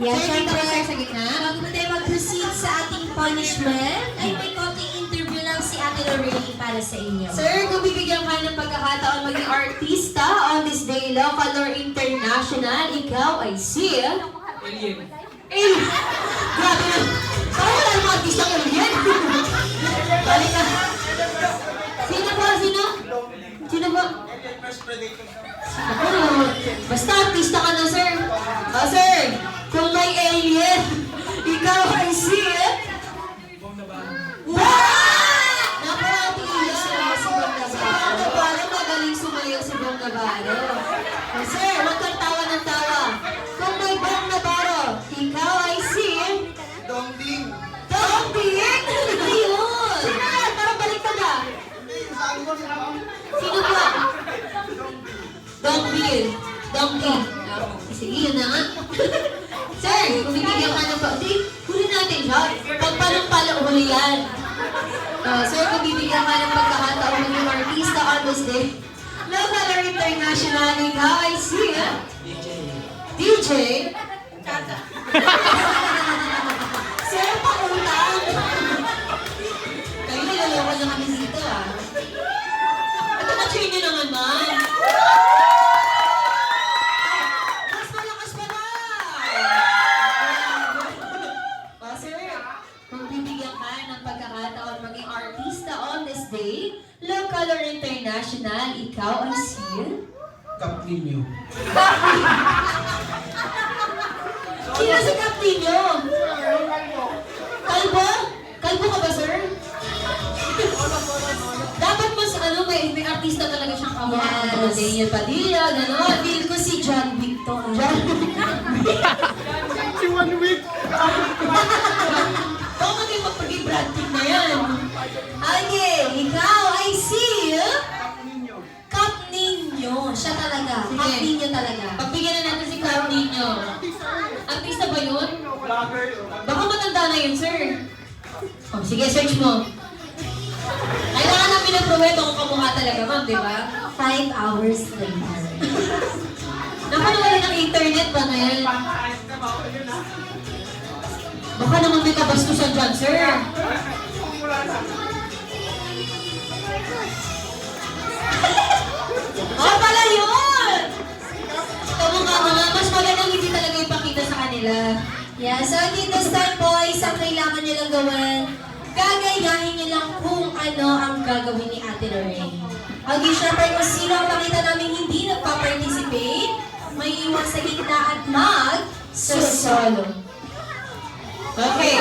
Yes, Sir, dito syempre, ba sir sa gitna? bago na tayo mag-proceed sa ating punishment, ay may konting interview lang si Ate Lorraine para sa inyo. Sir, kung bibigyan ka ng pagkakataon maging artista on this day, Law Color International, ikaw ay si... Alien. Alien! Grabe na! Parang wala namang artista ng alien! Balik na! Sino ba? Sino? Sino ba? Ako, basta artista ka na, sir. Ah, sir, kung may alien, ikaw ay si... Wow! Napakatiis na si Bong Navarro. Parang magaling sumayaw si Bong Navarro. Oh, sir, huwag kang tawa ng tawa. Kung may Bong Navarro, ikaw ay si... Dongding. Dongding? Ano yun? Sino yan? Parang baliktad ah. Sino ba? Dongding. Dongding. Sige, yun na nga. Sir, kung bibigyan ka ng di, huli natin siya. Pagpalang-pala huli yan. Sir, kung bibigyan ka ng pagkakataon maging artista on this day, Law Color International, ikaw ay si... DJ? Sir, pautang! Kayo niloloko na kami dito ah. Ito na chain nyo naman, ma'am. Mas malakas pa na! Sir, kung bibigyan ka ng pagkakataon maging artista on this day, Law Color International, ikaw ay si... Cup ninyo. Sino si Kap ninyo? Kalbo? Kalbo ka ba, sir? Dapat mas may artista talaga siyang kamukha. Yes. Daniel Padilla, gano'n. Feel ko si John Wick to. John Wick. Si One Week. Baka maging magpaging Brad Pitt na yan. Okay, ikaw ay si... Kap ninyo. Siya talaga. Sige. Kap ninyo talaga. Pagbigyan na natin si Kap ninyo. Artista ba yun? Vlogger. Baka matanda na yun, sir. Oh, sige, search mo. Kailangan namin ng pruweba kung kamukha talaga, ma'am, di ba? 5 hours later. Naku, nawala ng internet ba na yan? Baka naman may kabastusan dyan, sir. Oh, pala yun! Kamukha mo nga, mas magandang hindi talaga ipakita sa kanila. Yeah, so this time boys, ang kailangan nyo lang gawin, gagayahin nyo lang kung ano ang gagawin ni Ate Lorraine. Okay, syempre kung sino ang makita namin hindi nagpa-participate, may iwan sa gitna at mag-solo. Okay.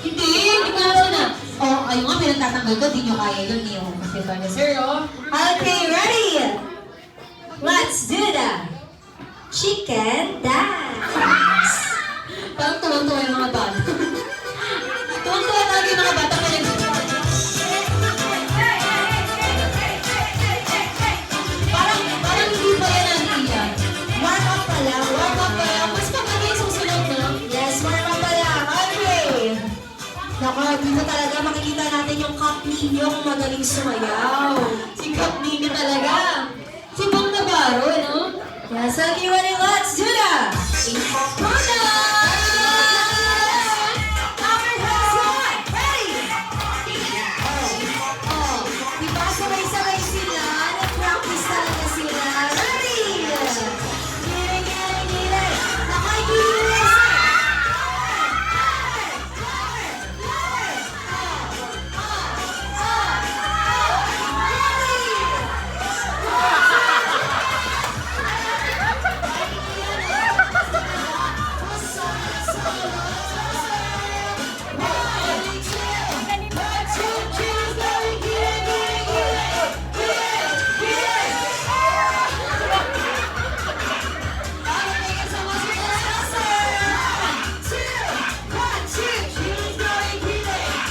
Hindi ko na na. Oh, ayun nga, pinagtatanggal ko, di nyo kaya yun, niyo. Kasi ba na, sir, oh? Okay, ready? Let's do the chicken dance. Parang tuwang-tuwa yung mga bata. Tuwang-tuwa talaga yung mga bata pa rin. Parang hindi pa yan ang iya. Warm up pa lang. Warm up pa lang. Mas pagkagay susunod, no? Yes, warm up pa lang. Okay. Naku, dito talaga makikita natin yung cup ninyo kung magaling sumayaw. Si Kap Nini talaga. Si Bong Navarro, no? Yes, okay, ready? Let's do the Ipapuno!